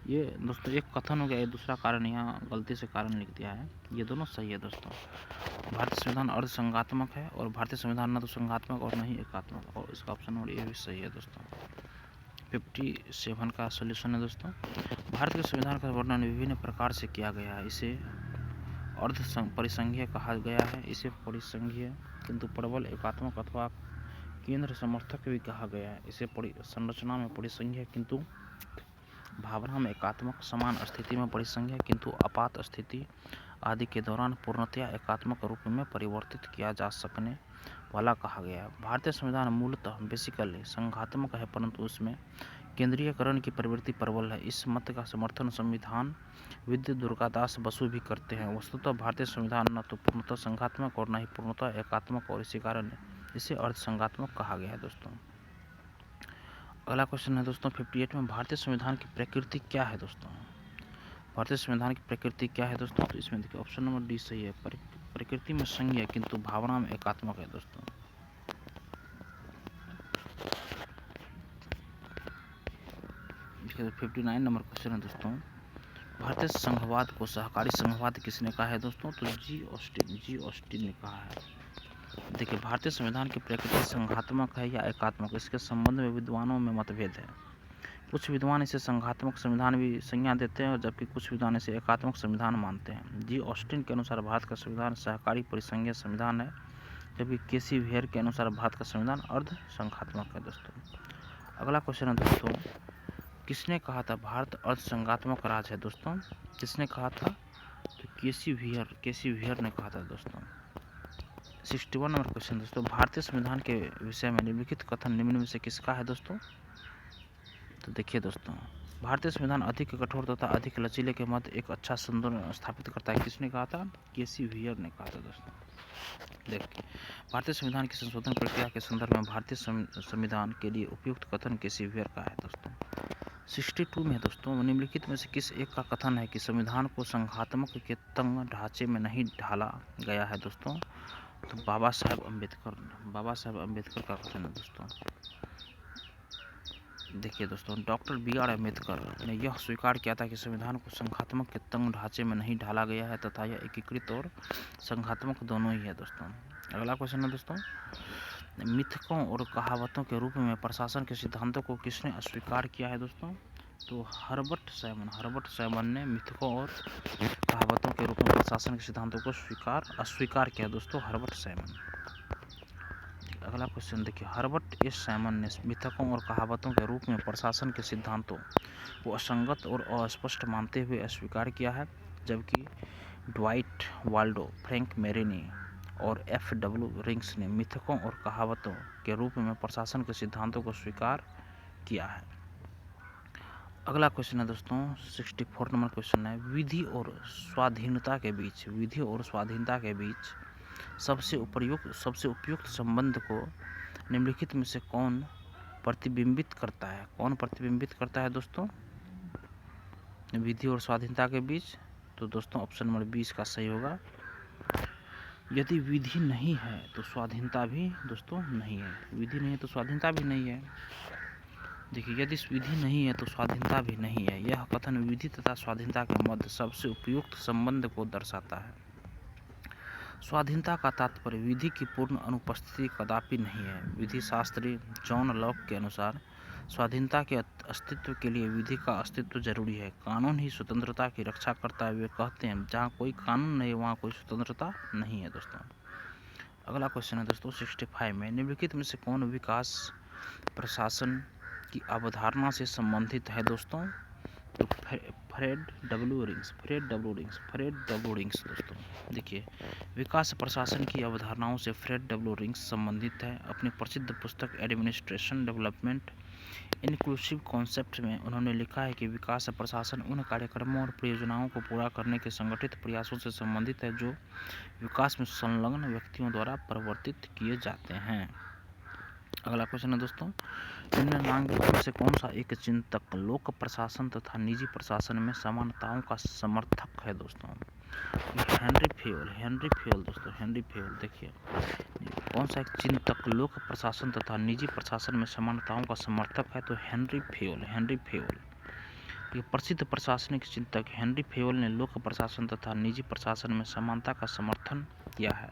ये दोस्तों एक कथन हो गया, ये दूसरा कारण यहाँ गलती से कारण लिख दिया है। ये दोनों सही है दोस्तों। भारतीय संविधान अर्धसंघात्मक है और भारतीय संविधान न तो संघात्मक और न ही एकात्मक, और इसका ऑप्शन नंबर ए भी सही है दोस्तों। 57 का सोल्यूशन है दोस्तों। भारत के संविधान का वर्णन विभिन्न प्रकार से किया गया है। इसे अर्ध परिसंघीय कहा गया है, इसे परिसंघीय किंतु प्रबल एकात्मक अथवा केंद्र समर्थक भी कहा गया है। इसे संरचना में परिसंघीय किंतु भावना में एकात्मक, समान स्थिति में परिसंघीय किंतु आपात स्थिति आदि के दौरान पूर्णतया एकात्मक रूप में परिवर्तित किया जा सकने वाला कहा गया है। भारतीय संविधान मूलतः बेसिकली संघात्मक है, परंतु उसमें केंद्रीयकरण की प्रवृत्ति प्रबल है। इस मत का समर्थन संविधानविद दुर्गादास बसु भी करते हैं। वस्तुतः भारतीय संविधान न तो पूर्णतः संघात्मक और न ही पूर्णतः एकात्मक, और इसी कारण इसे अर्धसंघात्मक कहा गया है दोस्तों। अगला क्वेश्चन है दोस्तों 58 में, भारतीय संविधान की प्रकृति क्या है दोस्तों? भारतीय संविधान की प्रकृति क्या है दोस्तों? तो इसमें देखिए ऑप्शन नंबर डी सही है। प्रकृति में संघीय किंतु भावना में एकात्मक है दोस्तों। देखिए 59 नंबर क्वेश्चन है दोस्तों। भारतीय संघवाद को सहकारी संघवाद किसने कहा है दोस्तों? तो जी ऑस्टिन ने कहा है। देखिए भारतीय संविधान की प्रकृति संघात्मक है या एकात्मक, इसके संबंध में विद्वानों में मतभेद है। कुछ विद्वान इसे संघात्मक संविधान भी संज्ञा देते हैं, और जबकि कुछ विद्वान इसे एकात्मक संविधान मानते हैं। जी ऑस्टिन के अनुसार भारत का संविधान सहकारी परिसंघीय संविधान है, जबकि केसी व्हीयर के अनुसार भारत का संविधान अर्ध संघात्मक है दोस्तों। अगला क्वेश्चन है दोस्तों, किसने कहा था भारत अर्धसंघात्मक राज्य है दोस्तों? किसने कहा था? तो केसी व्हीयर ने कहा था दोस्तों। 61 नंबर क्वेश्चन दोस्तों, भारतीय संविधान के विषय में निम्नलिखित कथन निम्न में से किसका है दोस्तों? तो देखिए दोस्तों, भारतीय संविधान अधिक कठोर तथा अधिक लचीले के मध्य एक अच्छा संतुलन स्थापित करता है। किसने कहा था? केसी व्हीयर ने कहा था दोस्तों। देखिए भारतीय संविधान की संशोधन प्रक्रिया के संदर्भ में भारतीय संविधान के लिए उपयुक्त कथन केसी व्हीयर का है दोस्तों। 62 में दोस्तों, निम्नलिखित में से किस एक का कथन है कि संविधान को संघात्मक के तंग ढांचे में नहीं ढाला गया है दोस्तों? तो बाबा साहेब अम्बेडकर का कथन है दोस्तों। देखिए दोस्तों, डॉक्टर बी.आर. अम्बेडकर ने यह स्वीकार किया था कि संविधान को संघात्मक के तंग ढांचे में नहीं ढाला गया है तथा यह एकीकृत और संघात्मक दोनों ही है दोस्तों। अगला क्वेश्चन है दोस्तों, मिथकों और कहावतों के रूप में प्रशासन के सिद्धांतों को किसने अस्वीकार किया है दोस्तों? तो हर्बर्ट साइमन ने मिथकों और कहावतों के रूप में प्रशासन के सिद्धांतों को अस्वीकार किया दोस्तों, हर्बर्ट साइमन। अगला क्वेश्चन देखिए, हर्बर्ट एस साइमन ने मिथकों और कहावतों के रूप में प्रशासन के सिद्धांतों को असंगत और अस्पष्ट मानते हुए अस्वीकार किया है, जबकि ड्वाइट वाल्डो, फ्रैंक मेरेनी और F.W. रिंग्स ने मिथकों और कहावतों के रूप में प्रशासन के सिद्धांतों को स्वीकार किया है। अगला क्वेश्चन है दोस्तों 64 नंबर क्वेश्चन है, विधि और स्वाधीनता के बीच सबसे उपयुक्त संबंध को निम्नलिखित में से कौन प्रतिबिंबित करता है? कौन प्रतिबिंबित करता है दोस्तों विधि और स्वाधीनता के बीच? तो दोस्तों ऑप्शन नंबर 20 का सही होगा। यदि विधि नहीं है तो स्वाधीनता भी दोस्तों नहीं है। विधि नहीं है तो स्वाधीनता भी नहीं है। देखिए, यदि विधि नहीं है तो स्वाधीनता भी नहीं है। यह कथन विधि तथा स्वाधीनता के मध्य सबसे उपयुक्त संबंध को दर्शाता है। स्वाधीनता का तात्पर्य विधि की पूर्ण अनुपस्थिति कदापि नहीं है। विधि शास्त्री जॉन लॉक के अनुसार स्वाधीनता के अस्तित्व के लिए विधि का अस्तित्व जरूरी है। कानून ही स्वतंत्रता की रक्षा करता है। वे कहते हैं जहाँ कोई कानून नहीं वहाँ कोई स्वतंत्रता नहीं है दोस्तों। अगला क्वेश्चन है दोस्तों 65 में, निम्नलिखित में से कौन विकास प्रशासन की अवधारणा से संबंधित है दोस्तों? तो फ्रेड डब्ल्यू रिंग्स दोस्तों। देखिए, विकास प्रशासन की अवधारणाओं से फ्रेड डब्ल्यू रिंग्स संबंधित है। अपनी प्रसिद्ध पुस्तक एडमिनिस्ट्रेशन डेवलपमेंट इंक्लूसिव कॉन्सेप्ट में उन्होंने लिखा है कि विकास प्रशासन उन कार्यक्रमों और परियोजनाओं को पूरा करने के संगठित प्रयासों से संबंधित है जो विकास में संलग्न व्यक्तियों द्वारा प्रवर्तित किए जाते हैं। अगला क्वेश्चन है दोस्तों, निम्नलिखित में से कौन सा एक चिंतक लोक प्रशासन तथा निजी प्रशासन में समानताओं का समर्थक है दोस्तों? हेनरी फेयोल दोस्तों, हेनरी फेयोल। देखिए, कौन सा एक चिंतक लोक प्रशासन तथा निजी प्रशासन में समानताओं का समर्थक है? तो हेनरी फेयोल। ये प्रसिद्ध प्रशासनिक चिंतक हेनरी फेयोल ने लोक प्रशासन तथा निजी प्रशासन में समानता का समर्थन किया है।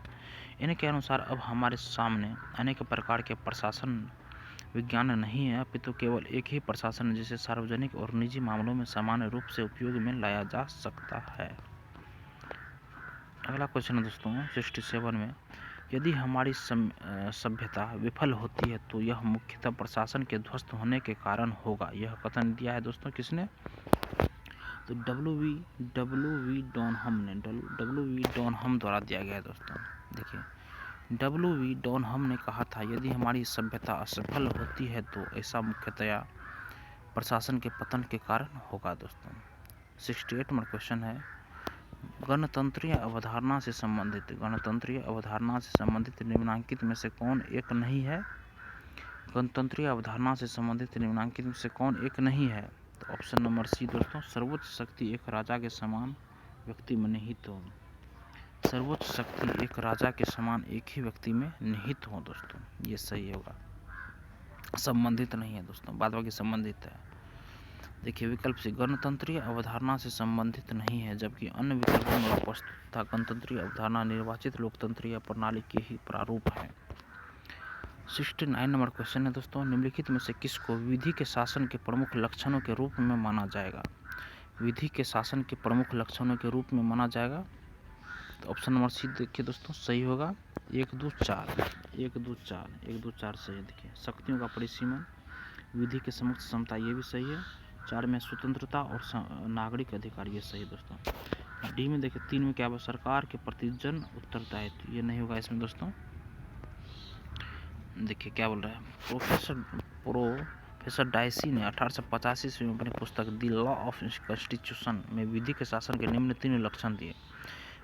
इनके अनुसार अब हमारे सामने अनेक प्रकार के प्रशासन विज्ञान नहीं है, अपितु केवल एक ही प्रशासन है जिसे सार्वजनिक और निजी मामलों में सामान्य रूप से उपयोग में लाया जा सकता है। अगला क्वेश्चन है दोस्तों 67 में, यदि हमारी सभ्यता विफल होती है तो यह मुख्यतः प्रशासन के ध्वस्त होने के कारण होगा। यह कथन दिया है दोस्तों किसने? तो डब्ल्यू वी डॉनहम द्वारा दिया गया है दोस्तों। देखिए, डब्ल्यू वी डॉनहम ने कहा था, यदि हमारी सभ्यता असफल होती है तो ऐसा मुख्यतया प्रशासन के पतन के कारण होगा दोस्तों। 68 नंबर क्वेश्चन है, गणतंत्रीय अवधारणा से संबंधित निम्नलिखित में से कौन एक नहीं है? गणतंत्रीय अवधारणा से संबंधित निम्नलिखित में से कौन एक नहीं है? तो ऑप्शन नंबर सी दोस्तों, सर्वोच्च शक्ति एक राजा के समान व्यक्ति में निहित हो। सर्वोच्च शक्ति एक राजा के समान एक ही व्यक्ति में निहित हो दोस्तों, ये सही होगा। संबंधित नहीं है दोस्तों, बाद बाकी संबंधित है। देखिए, विकल्प से गणतंत्रीय अवधारणा से संबंधित नहीं है, जबकि अन्य विकल्पों में उपस्थित था गणतंत्रीय अवधारणा निर्वाचित लोकतंत्रीय प्रणाली के ही प्रारूप है। 69 नंबर क्वेश्चन है दोस्तों, निम्नलिखित में से किसको विधि के शासन के प्रमुख लक्षणों के रूप में माना जाएगा? विधि के शासन के प्रमुख लक्षणों के रूप में माना जाएगा। तो ऑप्शन नंबर सी देखिए दोस्तों सही होगा, 1 2 4 सही है। देखिए, शक्तियों का परिसीमन, विधि के समक्ष समता, ये भी सही है। 4 में स्वतंत्रता और नागरिक अधिकार, ये सही दोस्तों। डी में देखिए 3 में क्या है, सरकार के प्रति जन उत्तरदायित्व, ये नहीं होगा इसमें दोस्तों। देखिए क्या बोल रहा है, प्रोफेसर डायसी ने 1885 ईस्वी में अपनी पुस्तक द लॉ ऑफ कॉन्स्टिट्यूशन में विधि के शासन के निम्न 3 लक्षण दिए।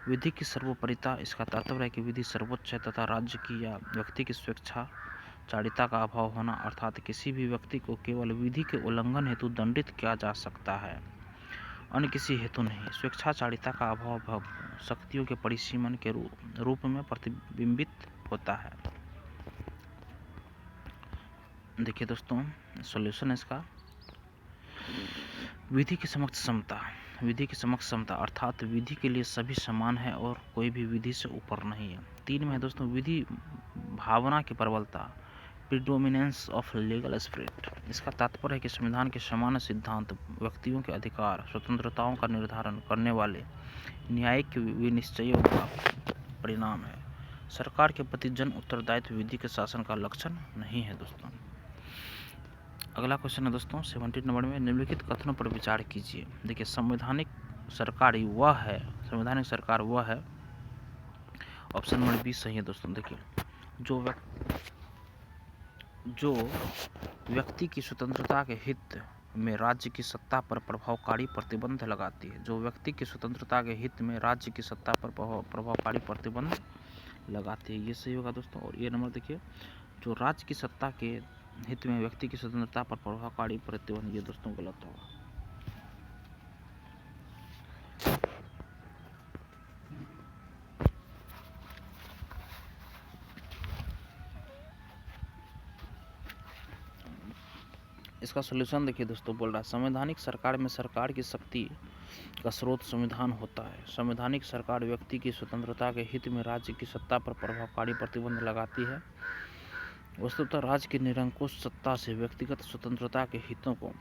विधि की सर्वोपरिता, इसका तात्पर्य है कि विधि सर्वोच्च है तथा राज्य की या व्यक्ति की स्वेच्छाचारिता का अभाव होना, अर्थात किसी भी व्यक्ति को केवल विधि के उल्लंघन हेतु दंडित किया जा सकता है, अन्य किसी हेतु नहीं। स्वेच्छाचारिता का अभाव शक्तियों के परिसीमन के रूप में प्रतिबिंबित होता है। देखिए दोस्तों सॉल्यूशन है इसका, विधि की समक्ष समता अर्थात विधि के लिए सभी समान है और कोई भी विधि से ऊपर नहीं है। 3 में है दोस्तों विधि भावना की प्रबलता, प्रीडोमिनेंस ऑफ लीगल स्पिरिट, इसका तात्पर्य है कि संविधान के सामान्य सिद्धांत व्यक्तियों के अधिकार स्वतंत्रताओं का निर्धारण करने वाले न्यायिक विनिश्चयों का परिणाम है। सरकार के प्रति जन उत्तरदायित्व विधि के शासन का लक्षण नहीं है दोस्तों। अगला क्वेश्चन है दोस्तों 70 नंबर में, निम्नलिखित कथनों पर विचार कीजिए। देखिए, संवैधानिक सरकार वह है, ऑप्शन नंबर बी सही है दोस्तों। देखिए, जो व्यक्ति की स्वतंत्रता के हित में राज्य की सत्ता पर प्रभावकारी प्रतिबंध लगाती है। जो व्यक्ति की स्वतंत्रता के हित में राज्य की सत्ता पर प्रभावकारी प्रतिबंध लगाती है, ये सही होगा दोस्तों। और ये नंबर देखिए, जो राज्य की सत्ता के हित में व्यक्ति की स्वतंत्रता पर प्रभावकारी प्रतिबंध, ये दोस्तों गलत होगा। इसका सलूशन देखिए दोस्तों, बोल रहा है संवैधानिक सरकार में सरकार की शक्ति का स्रोत संविधान होता है। संवैधानिक सरकार व्यक्ति की स्वतंत्रता के हित में राज्य की सत्ता पर प्रभावकारी प्रतिबंध लगाती है। वस्तुतः राज्य की निरंकुश सत्ता से व्यक्तिगत स्वतंत्रता के हितों को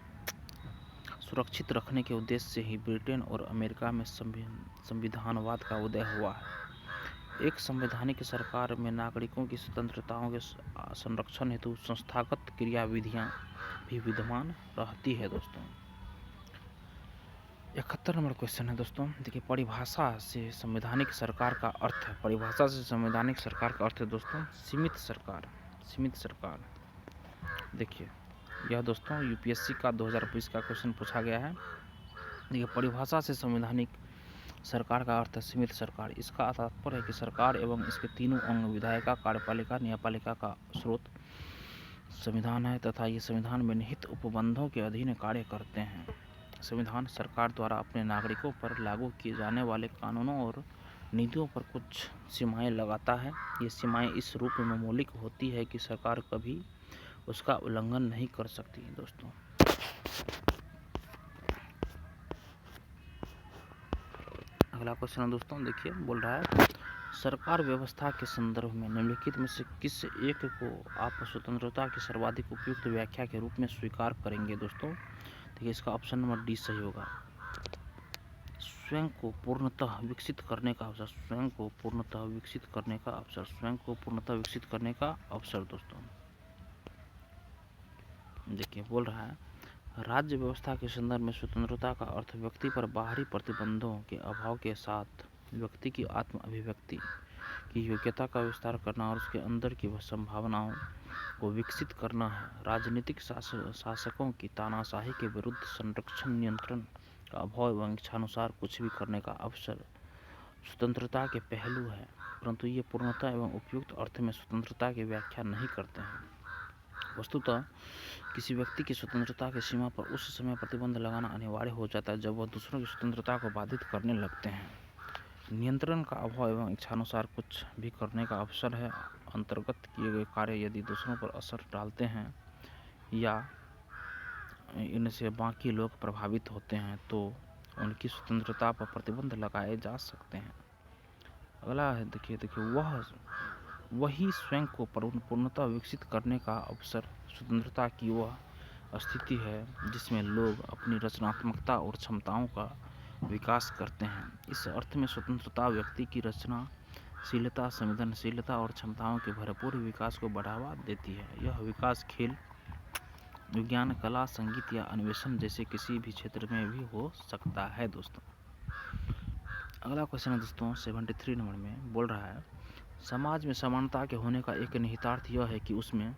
सुरक्षित रखने के उद्देश्य से ही ब्रिटेन और अमेरिका में संविधानवाद का उदय हुआ है। एक संवैधानिक सरकार में नागरिकों की स्वतंत्रताओं के संरक्षण हेतु संस्थागत क्रियाविधियां भी विद्यमान रहती है दोस्तों। 71 नंबर क्वेश्चन है दोस्तों, देखिए परिभाषा से संवैधानिक सरकार का अर्थ है। परिभाषा से संवैधानिक सरकार का अर्थ है दोस्तों सीमित सरकार। सीमित सरकार, देखिए यह दोस्तों यूपीएससी का 2020 का क्वेश्चन पूछा गया है। देखिए परिभाषा से संवैधानिक सरकार का अर्थ है सीमित सरकार। इसका तात्पर्य है कि सरकार एवं इसके तीनों अंग विधायिका, कार्यपालिका, न्यायपालिका का स्रोत संविधान है तथा ये संविधान में निहित उपबंधों के अधीन कार्य करते हैं। संविधान सरकार द्वारा अपने नागरिकों पर लागू किए जाने वाले कानूनों और नीतियों पर कुछ सीमाएं लगाता है। ये सीमाएं इस रूप में मौलिक होती है कि सरकार कभी उसका उल्लंघन नहीं कर सकती दोस्तों। अगला क्वेश्चन है दोस्तों, देखिए बोल रहा है सरकार व्यवस्था के संदर्भ में निम्नलिखित में से किस एक को आप स्वतंत्रता की सर्वाधिक उपयुक्त व्याख्या के रूप में स्वीकार करेंगे दोस्तों। देखिए इसका ऑप्शन नंबर डी सही होगा। स्वयं को पूर्णतः विकसित करने का अवसर, स्वयं को पूर्णतः विकसित करने का अवसर, स्वयं को पूर्णतः विकसित करने का अवसर दोस्तों। देखिए बोल रहा है राज्य व्यवस्था के संदर्भ में स्वतंत्रता का अर्थ व्यक्ति पर बाहरी प्रतिबंधों के अभाव के साथ व्यक्ति की आत्म अभिव्यक्ति की योग्यता का विस्तार करना और उसके अंदर की संभावनाओं को विकसित करना है। राजनीतिक शासकों की तानाशाही के विरुद्ध संरक्षण, नियंत्रण का अभाव एवं इच्छानुसार कुछ भी करने का अवसर स्वतंत्रता के पहलू है, परंतु ये पूर्णता एवं उपयुक्त अर्थ में स्वतंत्रता की व्याख्या नहीं करते हैं। वस्तुतः किसी व्यक्ति की स्वतंत्रता की सीमा पर उस समय प्रतिबंध लगाना अनिवार्य हो जाता है जब वह दूसरों की स्वतंत्रता को बाधित करने लगते हैं। नियंत्रण का अभाव एवं इच्छानुसार कुछ भी करने का अवसर है। अंतर्गत किए गए कार्य यदि दूसरों पर असर डालते हैं या इनसे बाकी लोग प्रभावित होते हैं तो उनकी स्वतंत्रता पर प्रतिबंध लगाए जा सकते हैं। अगला है देखिए वही स्वयं को पूर्णतः विकसित करने का अवसर स्वतंत्रता की वह स्थिति है जिसमें लोग अपनी रचनात्मकता और क्षमताओं का विकास करते हैं। इस अर्थ में स्वतंत्रता व्यक्ति की रचनाशीलता, संवेदनशीलता और क्षमताओं के भरपूर विकास को बढ़ावा देती है। यह विकास खेल, विज्ञान, कला, संगीत या अन्वेषण जैसे किसी भी क्षेत्र में भी हो सकता है दोस्तों। अगला क्वेश्चन है दोस्तों 73 नंबर में, बोल रहा है समाज में समानता के होने का एक निहितार्थ यह है कि उसमें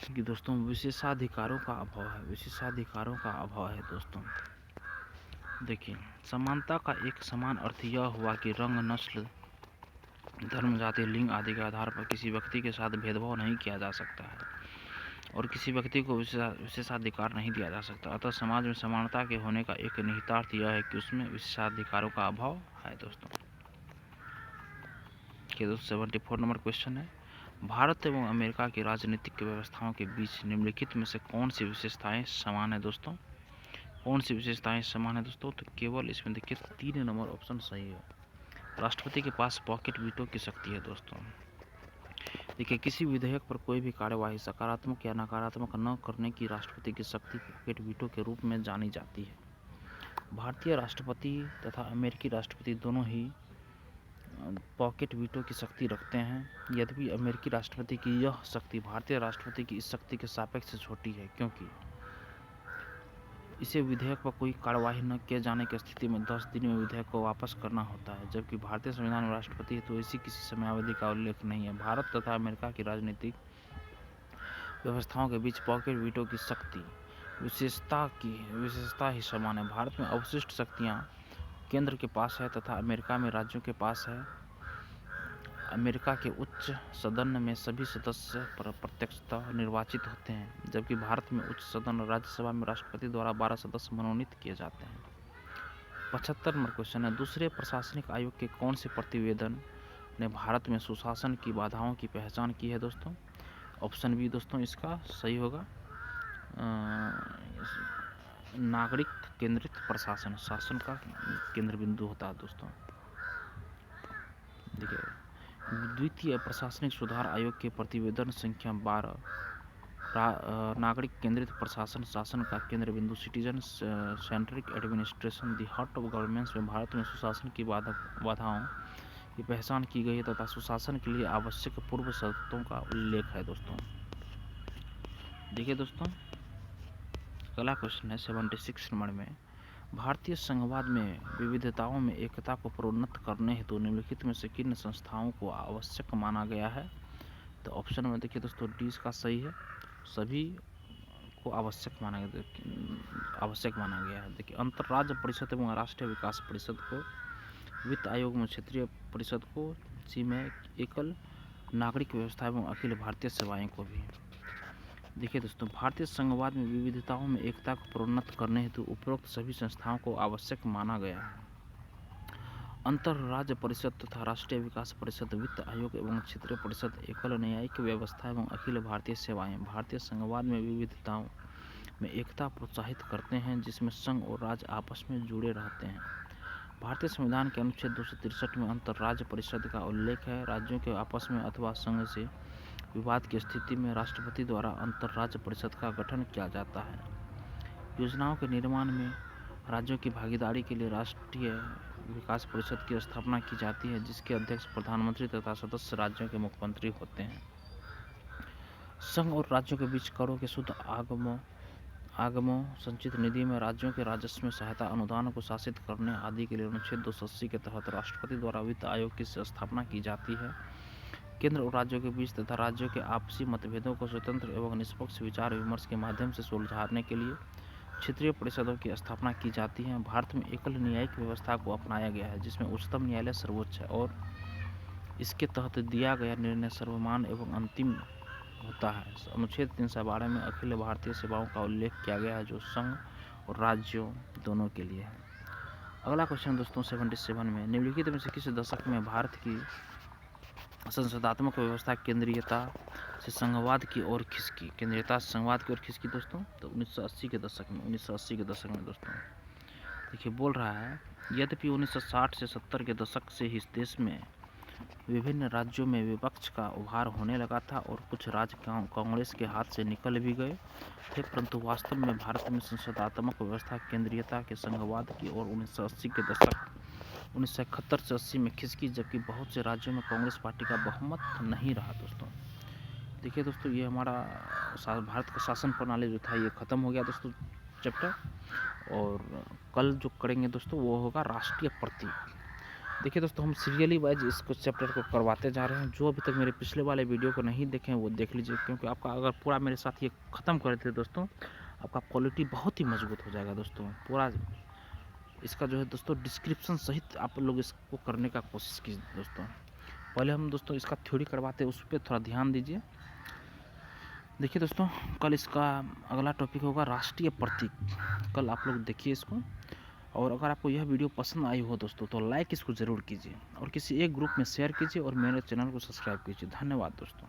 कि दोस्तों विशेषाधिकारों का अभाव है। विशेषाधिकारों का अभाव है दोस्तों। देखिए समानता का एक समान अर्थ यह हुआ कि रंग, नस्ल, धर्म, जाति, लिंग आदि के आधार पर किसी व्यक्ति के साथ भेदभाव नहीं किया जा सकता है और किसी व्यक्ति को विशेषाधिकार नहीं दिया जा सकता। अतः समाज में समानता के होने का एक निहितार्थ यह है कि उसमें विशेषाधिकारों का अभाव है दोस्तों। 74 नंबर क्वेश्चन है भारत एवं अमेरिका की राजनीतिक व्यवस्थाओं के बीच निम्नलिखित में से कौन सी विशेषताएं समान है दोस्तों। कौन सी विशेषताएं समान है दोस्तों, तो केवल इसमें देखिए 3 नंबर ऑप्शन सही है। राष्ट्रपति के पास पॉकेट वीटो की शक्ति है दोस्तों। देखिए किसी विधेयक पर कोई भी कार्यवाही सकारात्मक या नकारात्मक न करने की राष्ट्रपति की शक्ति पॉकेट वीटो के रूप में जानी जाती है। भारतीय राष्ट्रपति तथा अमेरिकी राष्ट्रपति दोनों ही पॉकेट वीटो की शक्ति रखते हैं। यद्यपि अमेरिकी राष्ट्रपति की यह शक्ति भारतीय राष्ट्रपति की इस शक्ति के सापेक्ष छोटी है क्योंकि इसे विधेयक पर कोई कार्यवाही न किए जाने की स्थिति में 10 दिन में विधेयक को वापस करना होता है, जबकि भारतीय संविधान में राष्ट्रपति तो ऐसी किसी समयावधि का उल्लेख नहीं है। भारत तथा अमेरिका की राजनीतिक व्यवस्थाओं के बीच पॉकेट वीटो की शक्ति विशेषता ही समान है। भारत में अवशिष्ट शक्तियाँ केंद्र के पास है तथा अमेरिका में राज्यों के पास है। अमेरिका के उच्च सदन में सभी सदस्य प्रत्यक्षतः निर्वाचित होते हैं, जबकि भारत में उच्च सदन और राज्यसभा में राष्ट्रपति द्वारा 12 सदस्य मनोनीत किए जाते हैं। 75 नंबर क्वेश्चन है, दूसरे प्रशासनिक आयोग के कौन से प्रतिवेदन ने भारत में सुशासन की बाधाओं की पहचान की है दोस्तों? ऑप्शन बी दोस्तों इसका सही होगा, नागरिक केंद्रित प्रशासन, शासन का केंद्र बिंदु होता है दोस्तों। देखिए, द्वितीय प्रशासनिक सुधार आयोग के प्रतिवेदन संख्या 12 नागरिक केंद्रित प्रशासन, शासन का केंद्र बिंदु, citizen centric administration, the heart of governance में भारत में सुशासन की बाधाओं की पहचान की गई है तथा सुशासन के लिए आवश्यक पूर्व शर्तों का उल्लेख है दोस्तों। देखिए दोस्तों, अगला क्वेश्चन है 76 नंबर में, भारतीय संघवाद में विविधताओं में एकता को प्रोन्नत करने हेतु निम्नलिखित में से किन संस्थाओं को आवश्यक माना गया है? तो ऑप्शन में देखिए दोस्तों डी इसका सही है, सभी को आवश्यक माना गया है। देखिए, अंतर्राज्य परिषद एवं राष्ट्रीय विकास परिषद को, वित्त आयोग में क्षेत्रीय परिषद को, सी में एकल नागरिक व्यवस्था एवं अखिल भारतीय सेवाएं को भी। देखिए दोस्तों, भारतीय संघवाद में विविधताओं में एकता को प्रोन्नत करने हेतु उपरोक्त सभी संस्थाओं को आवश्यक माना गया है। अंतर्राज्य परिषद तथा राष्ट्रीय विकास परिषद, वित्त आयोग एवं क्षेत्रीय परिषद, एकल न्यायिक व्यवस्था एवं अखिल भारतीय सेवाएं भारतीय संघवाद में विविधताओं में एकता प्रोत्साहित करते हैं, जिसमें संघ और राज्य आपस में जुड़े रहते हैं। भारतीय संविधान के अनुच्छेद 263 में अंतर्राज्य परिषद का उल्लेख है। राज्यों के आपस में अथवा संघ से विवाद की स्थिति में राष्ट्रपति द्वारा अंतर्राज्य परिषद का गठन किया जाता है। योजनाओं के निर्माण में राज्यों की भागीदारी के लिए राष्ट्रीय विकास परिषद की स्थापना की जाती है, जिसके अध्यक्ष प्रधानमंत्री तथा सदस्य राज्यों के मुख्यमंत्री होते हैं। संघ और राज्यों के बीच करों के शुद्ध आगमों, संचित निधि में राज्यों के राजस्व में सहायता, अनुदान को शासित करने आदि के लिए अनुच्छेद 280 के तहत राष्ट्रपति द्वारा वित्त आयोग की स्थापना की जाती है। केंद्र और राज्यों के बीच तथा राज्यों के आपसी मतभेदों को स्वतंत्र एवं निष्पक्ष विचार विमर्श के माध्यम से सुलझाने के लिए क्षेत्रीय परिषदों की स्थापना की जाती है। भारत में एकल न्यायिक व्यवस्था को अपनाया गया है, जिसमें उच्चतम न्यायालय सर्वोच्च है और इसके तहत दिया गया निर्णय सर्वमान्य एवं अंतिम होता है। अनुच्छेद 312 में अखिल भारतीय सेवाओं का उल्लेख किया गया है, जो संघ और राज्यों दोनों के लिए है। अगला क्वेश्चन दोस्तों 77 में, निम्नलिखित में से किस दशक में भारत की संसदात्मक व्यवस्था केंद्रीयता से संघवाद की ओर खिसकी? केंद्रीयता से संघवाद की ओर खिसकी दोस्तों तो 1980 के दशक में दोस्तों। देखिए, बोल रहा है, यद्यपि 1960 से 70 के दशक से ही देश में विभिन्न राज्यों में विपक्ष का उभार होने लगा था और कुछ राज्य कांग्रेस के हाथ से निकल भी गए थे, परंतु वास्तव में भारत में संसदात्मक व्यवस्था केंद्रीयता के संघवाद की ओर 1980 के दशक 1971 से 80 में खिसकी, जबकि बहुत से राज्यों में कांग्रेस पार्टी का बहुमत नहीं रहा दोस्तों। देखिए दोस्तों, ये हमारा भारत का शासन प्रणाली जो था ये ख़त्म हो गया दोस्तों चैप्टर, और कल जो करेंगे दोस्तों वो होगा राष्ट्रीय प्रतीक। देखिए दोस्तों, हम सीरियली वाइज इसको चैप्टर को करवाते जा रहे हैं। जो अभी तक मेरे पिछले वाले वीडियो को नहीं देखे हैं वो देख लीजिए, क्योंकि आपका अगर पूरा मेरे साथ ये ख़त्म कर देते दोस्तों, आपका क्वालिटी बहुत ही मजबूत हो जाएगा दोस्तों। पूरा इसका जो है दोस्तों डिस्क्रिप्शन सहित आप लोग इसको करने का कोशिश कीजिए दोस्तों। पहले हम दोस्तों इसका थ्योरी करवाते हैं, उस पर थोड़ा ध्यान दीजिए। देखिए दोस्तों, कल इसका अगला टॉपिक होगा राष्ट्रीय प्रतीक। कल आप लोग देखिए इसको, और अगर आपको यह वीडियो पसंद आई हो दोस्तों तो लाइक इसको ज़रूर कीजिए और किसी एक ग्रुप में शेयर कीजिए और मेरे चैनल को सब्सक्राइब कीजिए। धन्यवाद दोस्तों।